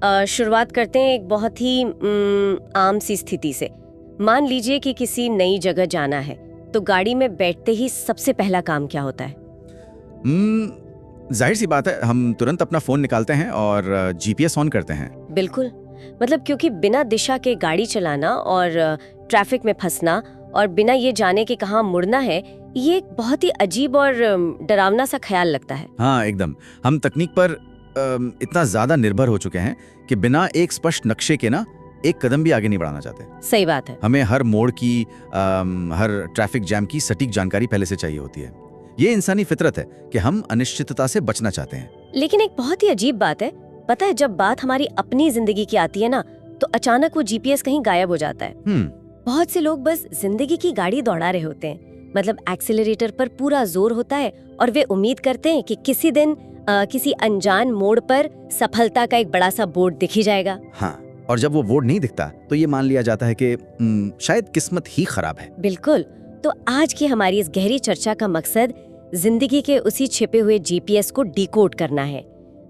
शुरुआत करते हैं एक बहुत ही आम सी स्थिति से। मान लीजिए कि किसी नई जगह जाना है, तो गाड़ी में बैठते ही सबसे पहला काम क्या होता है? जाहिर सी बात है, हम तुरंत अपना फोन निकालते हैं और जीपीएस ऑन करते हैं। बिल्कुल, मतलब क्योंकि बिना दिशा के गाड़ी चलाना और ट्रैफिक में फंसना और बिना ये जाने के कहाँ मुड़ना है, ये एक बहुत ही अजीब और डरावना सा ख्याल लगता है। हाँ, एकदम। हम तकनीक पर इतना ज्यादा निर्भर हो चुके हैं कि बिना एक स्पष्ट नक्शे के ना एक कदम भी आगे नहीं बढ़ाना चाहते। सही बात है। हमें हर मोड़ की, हर ट्रैफिक जैम की सटीक जानकारी पहले से चाहिए होती है। ये इंसानी फितरत है कि हम अनिश्चितता से बचना चाहते हैं। लेकिन एक बहुत ही अजीब बात है, पता है, जब बात हमारी अपनी जिंदगी की आती है ना, तो अचानक वो जीपीएस कहीं गायब हो जाता है। बहुत से लोग बस जिंदगी की गाड़ी दौड़ा रहे होते हैं, मतलब एक्सीलरेटर पर पूरा जोर होता है और वे उम्मीद करते हैं कि किसी दिन किसी अनजान मोड़ पर सफलता का एक बड़ा सा बोर्ड दिख ही जाएगा। हाँ, और जब वो बोर्ड नहीं दिखता तो ये मान लिया जाता है कि शायद किस्मत ही खराब है। बिल्कुल। तो आज की हमारी इस गहरी चर्चा का मकसद जिंदगी के उसी छिपे हुए जीपीएस को डिकोड करना है।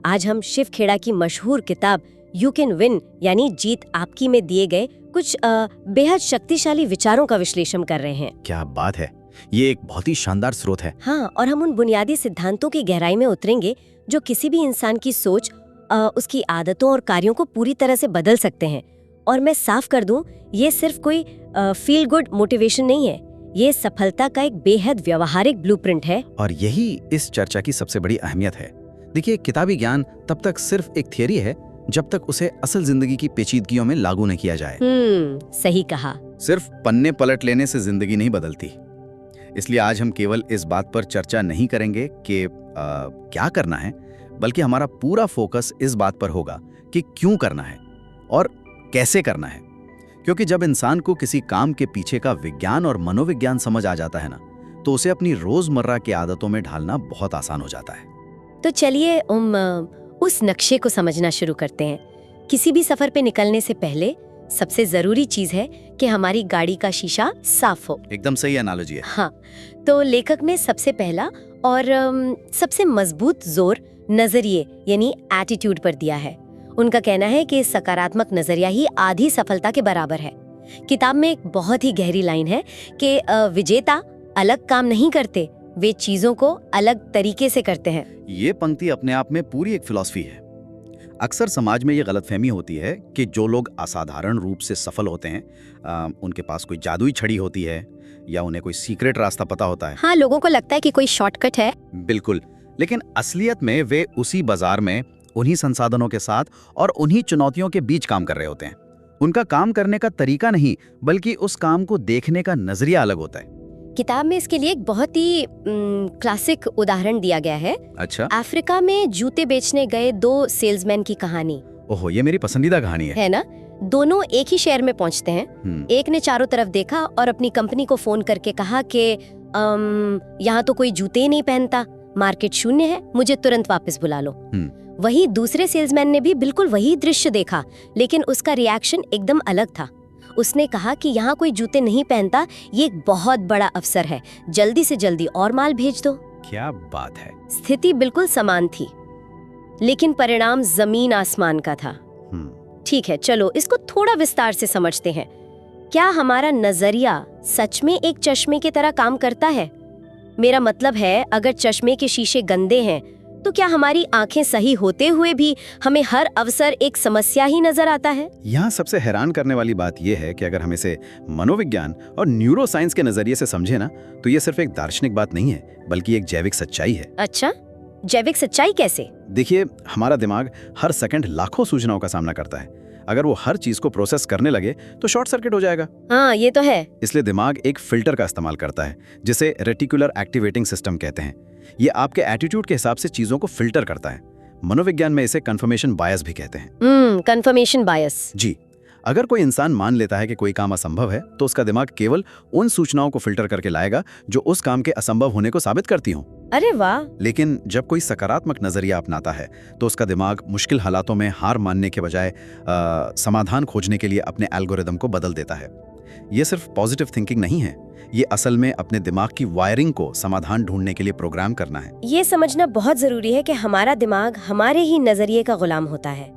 आज हम शिव खेड़ा की मशहूर किताब यू कैन विन यानी जीत आपकी में दिए गए कुछ बेहद शक्तिशाली विचारों का विश्लेषण कर रहे हैं। क्या बात है, ये एक बहुत ही शानदार स्रोत है। हाँ, और हम उन बुनियादी सिद्धांतों की गहराई में उतरेंगे जो किसी भी इंसान की सोच, उसकी आदतों और कार्यों को पूरी तरह से बदल सकते हैं। और मैं साफ कर दूं, ये सिर्फ कोई फील गुड मोटिवेशन नहीं है, ये सफलता का एक बेहद व्यवहारिक ब्लूप्रिंट है। और यही इस चर्चा की सबसे बड़ी अहमियत है। देखिए, किताबी ज्ञान तब तक सिर्फ एक थियरी है जब तक उसे असल जिंदगी की पेचीदगियों में लागू न किया जाए। सही कहा। सिर्फ पन्ने पलट लेने से जिंदगी नहीं बदलती। इसलिए आज हम केवल इस बात पर चर्चा नहीं करेंगे कि क्या करना है, बल्कि हमारा पूरा फोकस इस बात पर होगा कि क्यों करना है और कैसे करना है। क्योंकि जब इंसान को किसी काम के पीछे का विज्ञान और मनोविज्ञान समझ आ जाता है ना, तो उसे अपनी रोजमर्रा की आदतों में ढालना बहुत आसान हो जाता है। तो चलिए उस नक्शे को समझना शुरू करते हैं। किसी भी सफर पे निकलने से पहले सबसे जरूरी चीज है कि हमारी गाड़ी का शीशा साफ हो। एकदम सही एनालॉजी है। हाँ, तो लेखक ने सबसे पहला और सबसे मजबूत जोर नजरिए यानी एटीट्यूड पर दिया है। उनका कहना है कि सकारात्मक नजरिया ही आधी सफलता के बराबर है। किताब में एक बहुत ही गहरी लाइन है कि विजेता अलग काम नहीं करते, वे चीजों को अलग तरीके से करते हैं। ये पंक्ति अपने आप में पूरी एक फिलॉसफी है। अक्सर समाज में ये गलतफहमी होती है कि जो लोग असाधारण रूप से सफल होते हैं, उनके पास कोई जादुई छड़ी होती है या उन्हें कोई सीक्रेट रास्ता पता होता है। हाँ, लोगों को लगता है कि कोई शॉर्टकट है। बिल्कुल, लेकिन असलियत में वे उसी बाजार में उन्हीं संसाधनों के साथ और उन्हीं चुनौतियों के बीच काम कर रहे होते हैं। उनका काम करने का तरीका नहीं, बल्कि उस काम को देखने का नजरिया अलग होता है। किताब में इसके लिए एक बहुत ही क्लासिक उदाहरण दिया गया है। अच्छा। अफ्रीका में जूते बेचने गए दो सेल्समैन की कहानी। ओहो, ये मेरी पसंदीदा कहानी है ना? दोनों एक ही शहर में पहुंचते हैं। एक ने चारों तरफ देखा और अपनी कंपनी को फोन करके कहा कि यहाँ तो कोई जूते ही नहीं पहनता, मार्केट शून्य है, मुझे तुरंत वापस बुला लो। वहीं दूसरे सेल्समैन ने भी बिल्कुल वही दृश्य देखा, लेकिन उसका रिएक्शन एकदम अलग था। उसने कहा कि यहाँ कोई जूते नहीं पहनता, ये एक बहुत बड़ा अवसर है, जल्दी से जल्दी और माल भेज दो। क्या बात है। स्थिति बिल्कुल समान थी, लेकिन परिणाम जमीन आसमान का था। ठीक है, चलो इसको थोड़ा विस्तार से समझते हैं। क्या हमारा नजरिया सच में एक चश्मे की तरह काम करता है? मेरा मतलब है, अगर चश्मे के शीशे गंदे हैं, तो क्या हमारी आंखें सही होते हुए भी हमें हर अवसर एक समस्या ही नजर आता है? यहाँ सबसे हैरान करने वाली बात यह है कि अगर हम इसे मनोविज्ञान और न्यूरोसाइंस के नजरिए से समझे ना, तो ये सिर्फ एक दार्शनिक बात नहीं है, बल्कि एक जैविक सच्चाई है। अच्छा, जैविक सच्चाई कैसे? देखिए, हमारा दिमाग हर सेकंड लाखों सूचनाओं का सामना करता है। अगर वो हर चीज को प्रोसेस करने लगे तो शॉर्ट सर्किट हो जाएगा। हाँ, ये तो है। इसलिए दिमाग एक फिल्टर का इस्तेमाल करता है, जिसे रेटिकुलर एक्टिवेटिंग सिस्टम कहते हैं। ये आपके एटीट्यूड के हिसाब से चीजों को फिल्टर करता है। मनोविज्ञान में इसे कंफर्मेशन बायस भी कहते हैं। Confirmation bias. जी, अगर कोई इंसान मान लेता है कि कोई काम असंभव है, तो उसका दिमाग केवल उन सूचनाओं को फिल्टर करके लाएगा जो उस काम के असंभव होने को साबित करती हों। अरे वाह। लेकिन जब कोई सकारात्मक नजरिया अपनाता है, तो उसका दिमाग मुश्किल हालातों में हार मानने के बजाय समाधान खोजने के लिए अपने एल्गोरिदम को बदल देता है। ये सिर्फ पॉजिटिव थिंकिंग नहीं है, ये असल में अपने दिमाग की वायरिंग को समाधान ढूंढने के लिए प्रोग्राम करना है। ये समझना बहुत जरूरी है कि हमारा दिमाग हमारे ही नजरिए का गुलाम होता है।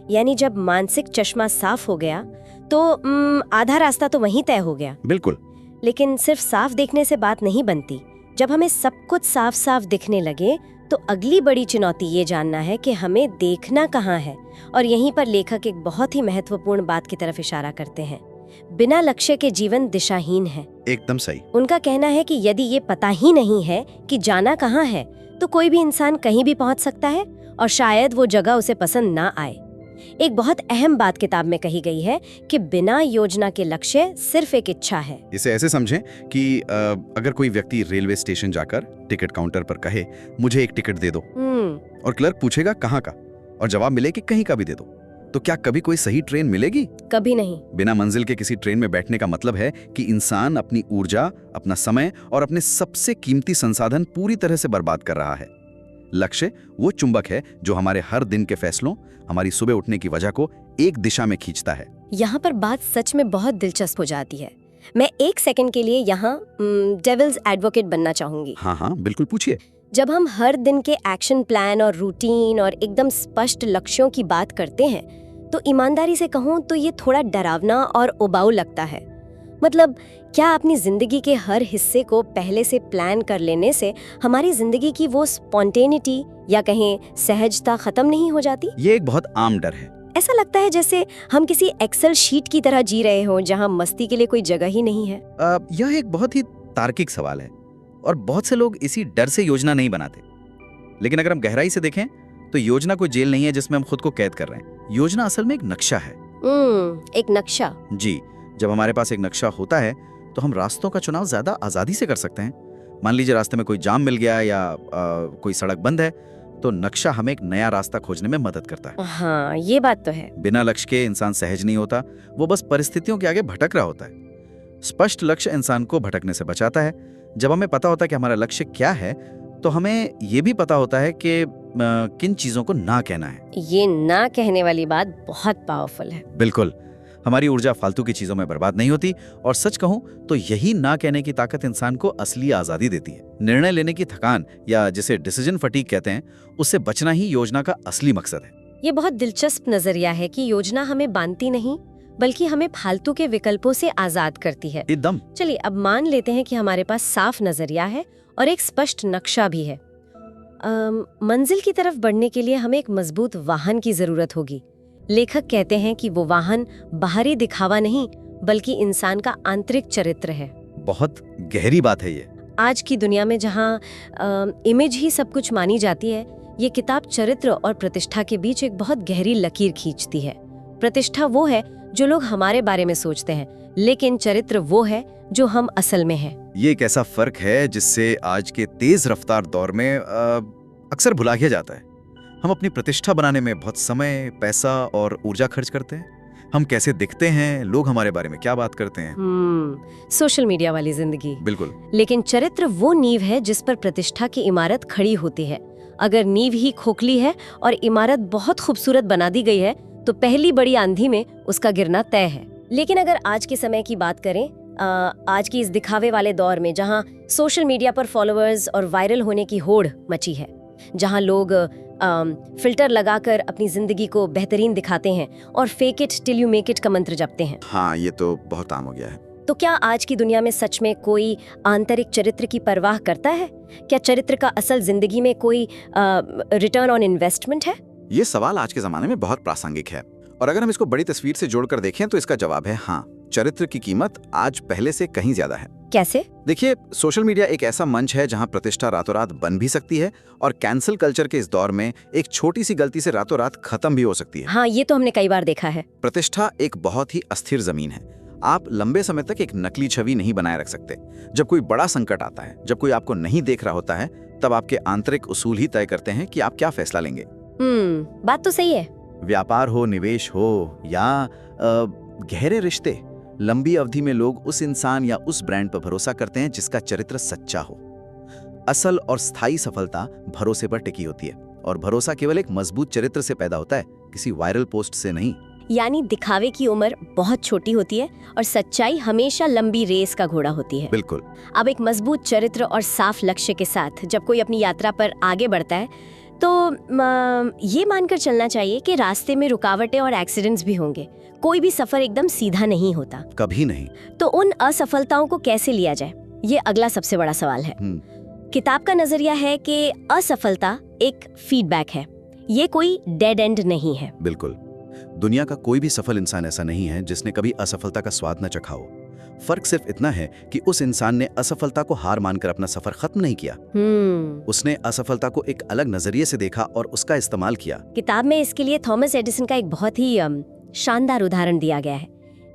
यानी जब मानसिक चश्मा साफ हो गया तो आधा रास्ता तो वहीं तय हो गया। बिल्कुल। लेकिन सिर्फ साफ देखने से बात नहीं बनती। जब हमें सब कुछ साफ साफ दिखने लगे तो अगली बड़ी चुनौती ये जानना है कि हमें देखना कहाँ है। और यहीं पर लेखक एक बहुत ही महत्वपूर्ण बात की तरफ इशारा करते हैं। बिना लक्ष्य के जीवन दिशाहीन है। एकदम सही। उनका कहना है कि यदि ये पता ही नहीं है कि जाना कहाँ है तो कोई भी इंसान कहीं भी पहुंच सकता है और शायद वो जगह उसे पसंद ना आए। एक बहुत अहम बात किताब में कही गई है कि बिना योजना के लक्ष्य सिर्फ एक इच्छा है। इसे ऐसे समझें कि अगर कोई व्यक्ति रेलवे स्टेशन जाकर टिकट काउंटर पर कहे मुझे एक टिकट दे दो और क्लर्क पूछेगा कहाँ का और जवाब मिले कि कहीं का भी दे दो, तो क्या कभी कोई सही ट्रेन मिलेगी? कभी नहीं। बिना मंजिल के किसी ट्रेन में बैठने का मतलब है कि इंसान अपनी ऊर्जा, अपना समय और अपने सबसे कीमती संसाधन पूरी तरह से बर्बाद कर रहा है। लक्ष्य वो चुंबक है जो हमारे हर दिन के फैसलों, हमारी सुबह उठने की वजह को एक दिशा में खींचता है। यहाँ पर बात सच में बहुत दिलचस्प हो जाती है। मैं एक सेकंड के लिए यहाँ डेविल्स एडवोकेट बनना चाहूंगी। हाँ, बिल्कुल पूछिए। जब हम हर दिन के एक्शन प्लान और रूटीन और एकदम स्पष्ट लक्ष्यों की बात करते हैं तो ईमानदारी से कहूँ तो ये थोड़ा डरावना और उबाऊ लगता है। मतलब क्या अपनी जिंदगी के हर हिस्से को पहले से प्लान कर लेने से हमारी जिंदगी की वो स्पॉन्टेनिटी या कहें सहजता खत्म नहीं हो जाती? ये एक बहुत आम डर है। ऐसा लगता है जैसे हम किसी एक्सेल शीट की तरह जी रहे हों जहां मस्ती के लिए कोई जगह ही नहीं है। यह एक बहुत ही तार्किक सवाल है और बहुत से लोग इसी डर से योजना नहीं बनाते। लेकिन अगर हम गहराई से देखें तो योजना कोई जेल नहीं है जिसमें हम खुद को कैद कर रहे हैं। योजना असल में एक नक्शा है। एक नक्शा। जी, जब हमारे पास एक नक्शा होता है तो हम रास्तों का चुनाव ज्यादा आजादी से कर सकते हैं। मान लीजिए रास्ते में कोई जाम मिल गया या कोई सड़क बंद है तो नक्शा हमें एक नया रास्ता खोजने में मदद करता है। हाँ, ये बात तो है। बिना लक्ष्य के इंसान सहज नहीं होता, वो बस परिस्थितियों के आगे भटक रहा होता है। स्पष्ट लक्ष्य इंसान को भटकने से बचाता है। जब हमें पता होता है कि हमारा लक्ष्य क्या है तो हमें ये भी पता होता है कि किन चीजों को ना कहना है। ये ना कहने वाली बात बहुत पावरफुल है। बिल्कुल, हमारी ऊर्जा फालतू की चीजों में बर्बाद नहीं होती और सच कहूं तो यही ना कहने की ताकत इंसान को असली आजादी देती है। निर्णय लेने की थकान या जिसे डिसीजन फटीग कहते हैं, उससे बचना ही योजना का असली मकसद है। ये बहुत दिलचस्प नजरिया है कि योजना हमें बांधती नहीं बल्कि हमें फालतू के विकल्पों से आजाद करती है। एकदम। चलिए अब मान लेते हैं कि हमारे पास साफ नजरिया है और एक स्पष्ट नक्शा भी है। मंजिल की तरफ बढ़ने के लिए हमें एक मजबूत वाहन की जरूरत होगी। लेखक कहते हैं कि वो वाहन बाहरी दिखावा नहीं बल्कि इंसान का आंतरिक चरित्र है। बहुत गहरी बात है ये। आज की दुनिया में जहाँ इमेज ही सब कुछ मानी जाती है, ये किताब चरित्र और प्रतिष्ठा के बीच एक बहुत गहरी लकीर खींचती है। प्रतिष्ठा वो है जो लोग हमारे बारे में सोचते हैं, लेकिन चरित्र वो है जो हम असल में हैं। ये एक ऐसा फर्क है जिससे आज के तेज रफ्तार दौर में अक्सर भुला दिया जाता है। हम अपनी प्रतिष्ठा बनाने में बहुत समय, पैसा और ऊर्जा खर्च करते हैं। हम कैसे दिखते हैं, लोग हमारे बारे में क्या बात करते हैं। सोशल मीडिया वाली जिंदगी। बिल्कुल। लेकिन चरित्र वो नींव है जिस पर प्रतिष्ठा की इमारत खड़ी होती है। अगर नींव ही खोखली है और इमारत बहुत खूबसूरत बना दी गई है तो पहली बड़ी आंधी में उसका गिरना तय है। लेकिन अगर आज के समय की बात करें, आज की इस दिखावे वाले दौर में जहां सोशल मीडिया पर फॉलोअर्स और वायरल होने की होड़ मची है, जहां लोग फिल्टर लगाकर अपनी जिंदगी को बेहतरीन दिखाते हैं और fake it till you make it का मंत्र जपते हैं। हाँ, ये तो बहुत आम हो गया है। तो क्या आज की दुनिया में सच में कोई आंतरिक चरित्र की परवाह करता है? क्या चरित्र का असल जिंदगी में कोई रिटर्न ऑन इन्वेस्टमेंट है? ये सवाल आज के जमाने में बहुत प्रासंगिक है और अगर हम इसको बड़ी तस्वीर से जोड़कर देखें तो इसका जवाब है हाँ। चरित्र की कीमत आज पहले से कहीं ज्यादा है। कैसे? देखिए, सोशल मीडिया एक ऐसा मंच है जहां प्रतिष्ठा रातों रात बन भी सकती है और कैंसिल कल्चर के इस दौर में एक छोटी सी गलती से रातों रात खत्म भी हो सकती है। हाँ, ये तो हमने कई बार देखा है। प्रतिष्ठा एक बहुत ही अस्थिर जमीन है। आप लंबे समय तक एक नकली छवि नहीं बनाए रख सकते। जब कोई बड़ा संकट आता है, जब कोई आपको नहीं देख रहा होता है, तब आपके आंतरिक उसूल ही तय करते हैं कि आप क्या फैसला लेंगे। बात तो सही है। व्यापार हो, निवेश हो या गहरे रिश्ते, लंबी अवधि में लोग उस इंसान या उस ब्रांड पर भरोसा करते हैं जिसका चरित्र सच्चा हो। असल और स्थायी सफलता भरोसे पर टिकी होती है और भरोसा केवल एक मजबूत चरित्र से पैदा होता है, किसी वायरल पोस्ट से नहीं। यानी दिखावे की उम्र बहुत छोटी होती है और सच्चाई हमेशा लंबी रेस का घोड़ा होती है। बिल्कुल। अब एक मजबूत चरित्र और साफ लक्ष्य के साथ जब कोई अपनी यात्रा पर आगे बढ़ता है तो ये मानकर चलना चाहिए कि रास्ते में रुकावटें और एक्सीडेंट्स भी होंगे। कोई भी सफर एकदम सीधा नहीं होता। कभी नहीं। तो उन असफलताओं को कैसे लिया जाए, ये अगला सबसे बड़ा सवाल है। किताब का नजरिया है कि असफलता एक फीडबैक है, ये कोई डेड एंड नहीं है। बिल्कुल। दुनिया का कोई भी सफल इंसान ऐसा नहीं है जिसने कभी असफलता का स्वाद न चखा हो। फर्क सिर्फ इतना है कि उस इंसान ने असफलता को हार मानकर अपना सफर खत्म नहीं किया। उसने असफलता को एक अलग नजरिए से देखा और उसका इस्तेमाल किया। किताब में इसके लिए थॉमस एडिसन का एक बहुत ही शानदार उदाहरण दिया गया है।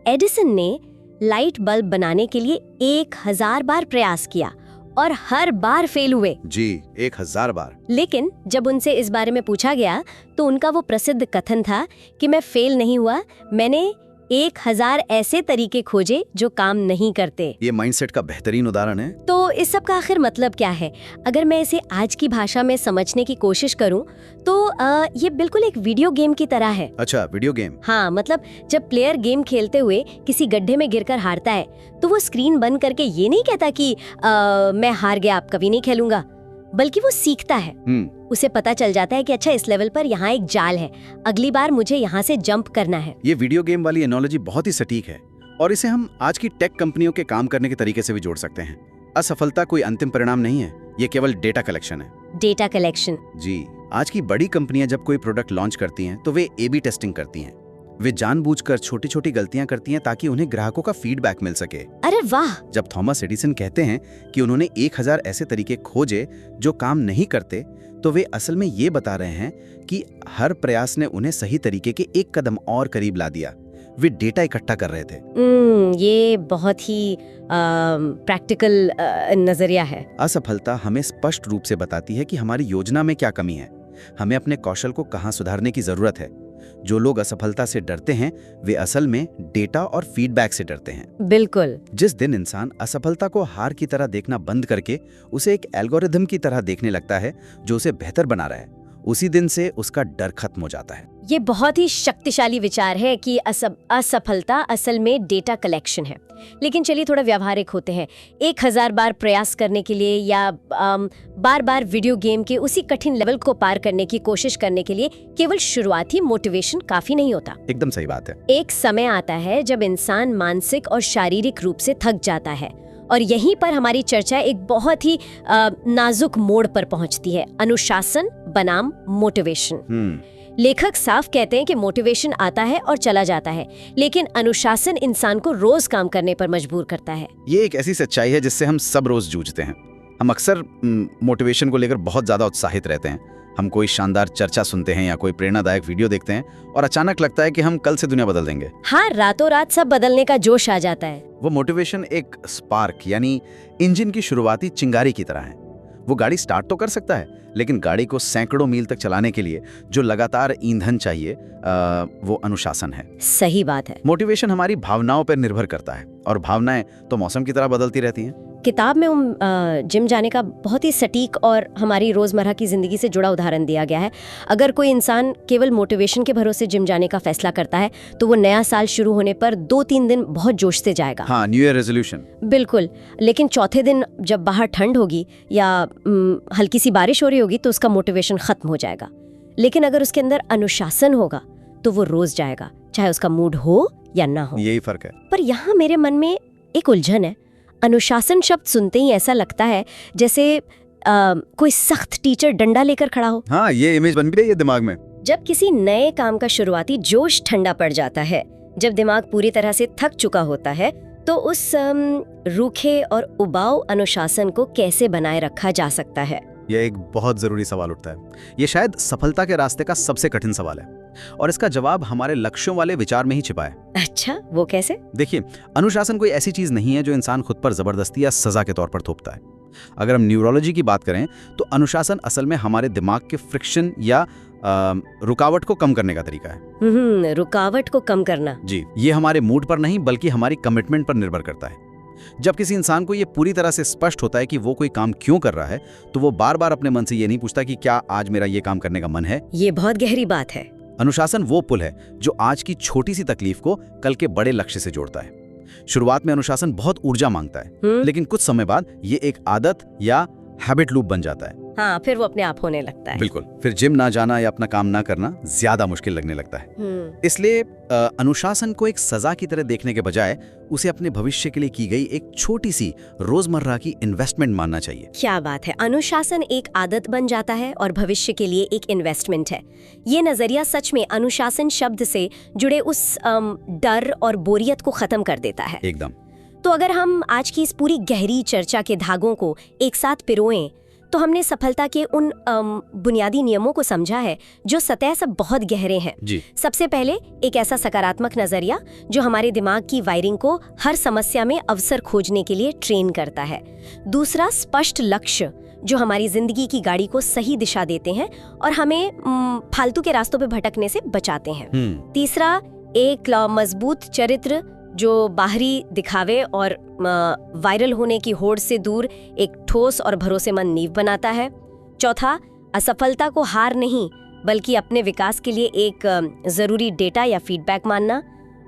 एडिसन ने लाइट बल्ब बनाने के लिए 1000 बार प्रयास किया और हर बार फेल हुए। जी, 1000 बार। लेकिन जब उनसे इस बारे में पूछा गया तो उनका वो प्रसिद्ध कथन था कि मैं फेल नहीं हुआ, मैंने 1000 ऐसे तरीके खोजे जो काम नहीं करते। ये माइंडसेट का बेहतरीन उदाहरण है। तो इस सब का आखिर मतलब क्या है? अगर मैं इसे आज की भाषा में समझने की कोशिश करूं तो ये बिल्कुल एक वीडियो गेम की तरह है। अच्छा, वीडियो गेम। हाँ, मतलब जब प्लेयर गेम खेलते हुए किसी गड्ढे में गिरकर हारता है तो वो स्क्रीन बंद करके ये नहीं कहता कि मैं हार गया, अब कभी नहीं खेलूंगा, बल्कि वो सीखता है। उसे पता चल जाता है कि अच्छा, इस लेवल पर यहाँ एक जाल है, अगली बार मुझे यहाँ से जंप करना है। ये वीडियो गेम वाली एनालॉजी बहुत ही सटीक है और इसे हम आज की टेक कंपनियों के काम करने के तरीके से भी जोड़ सकते हैं। असफलता कोई अंतिम परिणाम नहीं है, ये केवल डेटा कलेक्शन है। Data collection. जी, आज की बड़ी कंपनियां जब कोई प्रोडक्ट लॉन्च करती हैं तो वे A/B टेस्टिंग करती हैं। वे जानबूझकर छोटी छोटी गलतियां करती हैं ताकि उन्हें ग्राहकों का फीडबैक मिल सके। अरे वाह! जब थॉमस एडिसन कहते हैं कि उन्होंने 1000 ऐसे तरीके खोजे जो काम नहीं करते, तो वे असल में ये बता रहे हैं कि हर प्रयास ने उन्हें सही तरीके के एक कदम और करीब ला दिया। वे डेटा इकट्ठा कर रहे थे। ये बहुत ही प्रैक्टिकल नजरिया है। असफलता हमें स्पष्ट रूप से बताती है कि हमारी योजना में क्या कमी है, हमें अपने कौशल को कहाँ सुधारने की जरूरत है। जो लोग असफलता से डरते हैं वे असल में डेटा और फीडबैक से डरते हैं। बिल्कुल। जिस दिन इंसान असफलता को हार की तरह देखना बंद करके उसे एक एल्गोरिथम की तरह देखने लगता है जो उसे बेहतर बना रहा है, उसी दिन से उसका डर खत्म हो जाता है। ये बहुत ही शक्तिशाली विचार है कि असफलता असल में डेटा कलेक्शन है। लेकिन चलिए थोड़ा व्यावहारिक होते हैं। 1000 बार प्रयास करने के लिए या बार बार वीडियो गेम के उसी कठिन लेवल को पार करने की कोशिश करने के लिए केवल शुरुआती मोटिवेशन काफी नहीं होता। एकदम सही बात है। एक समय आता है जब इंसान मानसिक और शारीरिक रूप से थक जाता है और यहीं पर हमारी चर्चा एक बहुत ही नाजुक मोड़ पर पहुंचती है, अनुशासन बनाम मोटिवेशन। लेखक साफ कहते हैं कि मोटिवेशन आता है और चला जाता है, लेकिन अनुशासन इंसान को रोज काम करने पर मजबूर करता है। ये एक ऐसी सच्चाई है जिससे हम सब रोज जूझते हैं। हम अक्सर मोटिवेशन को लेकर बहुत ज्यादा उत्साहित रहते हैं। हम कोई शानदार चर्चा सुनते हैं या कोई प्रेरणादायक वीडियो देखते हैं और अचानक लगता है कि हम कल से दुनिया बदल देंगे। हाँ, रातों रात सब बदलने का जोश आ जाता है। वो मोटिवेशन एक स्पार्क यानी इंजन की शुरुआती चिंगारी की तरह है। वो गाड़ी स्टार्ट तो कर सकता है, लेकिन गाड़ी को सैकड़ों मील तक चलाने के लिए जो लगातार ईंधन चाहिए वो अनुशासन है। सही बात है। मोटिवेशन हमारी भावनाओं पर निर्भर करता है और भावनाएं तो मौसम की तरह बदलती रहती हैं। किताब में जिम जाने का बहुत ही सटीक और हमारी रोजमर्रा की जिंदगी से जुड़ा उदाहरण दिया गया है। अगर कोई इंसान केवल मोटिवेशन के भरोसे जिम जाने का फैसला करता है तो वो नया साल शुरू होने पर 2-3 दिन बहुत जोश से जाएगा। हाँ, न्यू ईयर रेजोल्यूशन। बिल्कुल। लेकिन चौथे दिन जब बाहर ठंड होगी या हल्की सी बारिश हो रही होगी तो उसका मोटिवेशन खत्म हो जाएगा। लेकिन अगर उसके अंदर अनुशासन होगा तो वो रोज जाएगा, चाहे उसका मूड हो या ना हो। यही फर्क है। पर यहाँ मेरे मन में एक उलझन है। अनुशासन शब्द सुनते ही ऐसा लगता है जैसे कोई सख्त टीचर डंडा लेकर खड़ा हो। हाँ, ये इमेज बन भी रही है दिमाग में। जब किसी नए काम का शुरुआती जोश ठंडा पड़ जाता है, जब दिमाग पूरी तरह से थक चुका होता है, तो उस रूखे और उबाऊ अनुशासन को कैसे बनाए रखा जा सकता है? यह एक बहुत जरूरी सवाल उठता है। ये शायद सफलता के रास्ते का सबसे कठिन सवाल है और इसका जवाब हमारे लक्ष्यों वाले विचार में ही छिपा है। अच्छा, वो कैसे? देखिए, अनुशासन कोई ऐसी चीज नहीं है जो इंसान खुद पर जबरदस्ती या सजा के तौर पर थोपता है। अगर हम न्यूरोलॉजी की बात करें तो अनुशासन असल में हमारे दिमाग के फ्रिक्शन या रुकावट को कम करने का तरीका है। रुकावट को कम करना। जी, ये हमारे मूड पर नहीं बल्कि हमारी कमिटमेंट पर निर्भर करता है। जब किसी इंसान को ये पूरी तरह से स्पष्ट होता है कि वो कोई काम क्यों कर रहा है, तो वो बार बार अपने मन से ये नहीं पूछता कि क्या आज मेरा ये काम करने का मन है। ये बहुत गहरी बात है। अनुशासन वो पुल है जो आज की छोटी सी तकलीफ को कल के बड़े लक्ष्य से जोड़ता है। शुरुआत में अनुशासन बहुत ऊर्जा मांगता है, लेकिन कुछ समय बाद ये एक आदत या हैबिट लूप बन जाता है। हाँ, फिर वो अपने आप होने लगता है। बिल्कुल, फिर जिम ना जाना या अपना काम ना करना ज्यादा मुश्किल लगने लगता है। इसलिए अनुशासन को एक सजा की तरह देखने के बजाय उसे अपने भविष्य के लिए की गई एक छोटी सी रोजमर्रा की इन्वेस्टमेंट मानना चाहिए। क्या बात है, अनुशासन एक आदत बन जाता है और भविष्य के लिए एक इन्वेस्टमेंट है। ये नजरिया सच में अनुशासन शब्द से जुड़े उस डर और बोरियत को खत्म कर देता है एकदम। तो अगर हम आज की इस पूरी गहरी चर्चा के धागों को एक साथ पिरोएं, तो हमने सफलता के उन बुनियादी नियमों को समझा है जो सतह से बहुत गहरे हैं। जी। सबसे पहले एक ऐसा सकारात्मक नजरिया जो हमारे दिमाग की वायरिंग को हर समस्या में अवसर खोजने के लिए ट्रेन करता है। दूसरा, स्पष्ट लक्ष्य जो हमारी जिंदगी की गाड़ी को सही दिशा देते हैं और हमें फालतू के रास्तों पे भटकने से बचाते हैं। तीसरा, एक मजबूत चरित्र जो बाहरी दिखावे और वायरल होने की होड़ से दूर एक ठोस और भरोसेमंद नींव बनाता है। चौथा, असफलता को हार नहीं बल्कि अपने विकास के लिए एक जरूरी डेटा या फीडबैक मानना।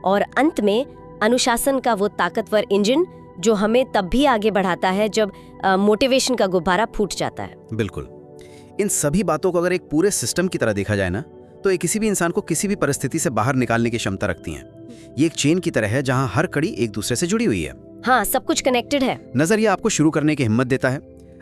और अंत में, अनुशासन का वो ताकतवर इंजन जो हमें तब भी आगे बढ़ाता है जब मोटिवेशन का गुब्बारा फूट जाता है। बिल्कुल। इन सभी बातों को अगर एक पूरे सिस्टम की तरह देखा जाए ना, तो ये किसी भी इंसान को किसी भी परिस्थिति से बाहर निकालने की क्षमता रखती हैं। ये एक चेन की तरह है जहां हर कड़ी एक दूसरे से जुड़ी हुई है। हाँ, सब कुछ कनेक्टेड है। नजरिया आपको शुरू करने की हिम्मत देता है,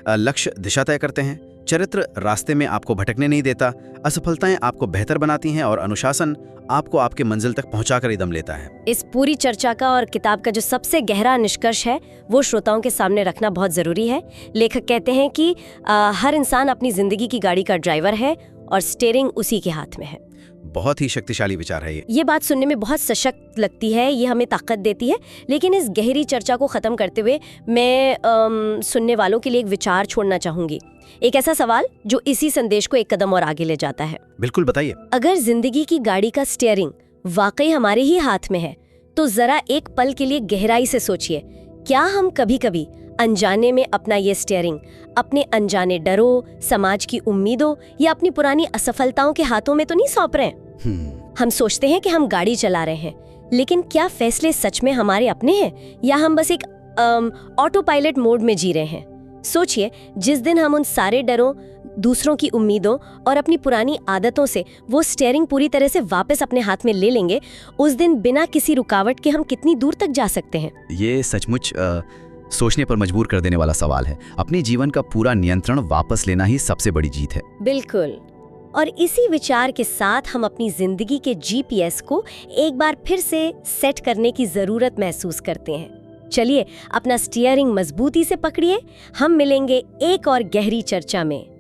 लक्ष्य दिशा तय करते हैं, चरित्र रास्ते में आपको भटकने नहीं देता, असफलताएं आपको बेहतर बनाती हैं और अनुशासन आपको आपके मंजिल तक पहुंचाकर ही दम लेता है। इस पूरी चर्चा का और किताब का जो सबसे गहरा निष्कर्ष है वो श्रोताओं के सामने रखना बहुत जरूरी है। लेखक कहते हैं कि हर इंसान अपनी जिंदगी की गाड़ी का ड्राइवर है और स्टीयरिंग उसी के हाथ में है। बहुत ही शक्तिशाली विचार है ये बात सुनने में बहुत सशक्त लगती है, ये हमें ताकत देती है। लेकिन इस गहरी चर्चा को खत्म करते हुए मैं सुनने वालों के लिए एक विचार छोड़ना चाहूंगी, एक ऐसा सवाल जो इसी संदेश को एक कदम और आगे ले जाता है। बिल्कुल, बताइए। अगर जिंदगी की गाड़ी का स्टीयरिंग वाकई हमारे ही हाथ में है तो जरा एक पल के लिए गहराई से सोचिए, क्या हम कभी कभी अनजाने में अपना ये स्टीयरिंग अपने अनजाने डरों, समाज की उम्मीदों या अपनी पुरानी असफलताओं के हाथों में तो नहीं सौंप रहे हैं? हम सोचते हैं कि हम गाड़ी चला रहे हैं, लेकिन क्या फैसले सच में हमारे अपने हैं या हम बस एक ऑटो पायलट मोड में जी रहे हैं? सोचिए, जिस दिन हम उन सारे डरों, दूसरों की उम्मीदों और अपनी पुरानी आदतों से वो स्टीयरिंग पूरी तरह से वापस अपने हाथ में ले लेंगे, उस दिन बिना किसी रुकावट के हम कितनी दूर तक जा सकते हैं? ये सचमुच सोचने पर मजबूर कर देने वाला सवाल है। अपने जीवन का पूरा नियंत्रण वापस लेना ही सबसे बड़ी जीत है। बिल्कुल। और इसी विचार के साथ हम अपनी जिंदगी के जीपीएस को एक बार फिर से सेट करने की जरूरत महसूस करते हैं। चलिए, अपना स्टीयरिंग मजबूती से पकड़िए। हम मिलेंगे एक और गहरी चर्चा में।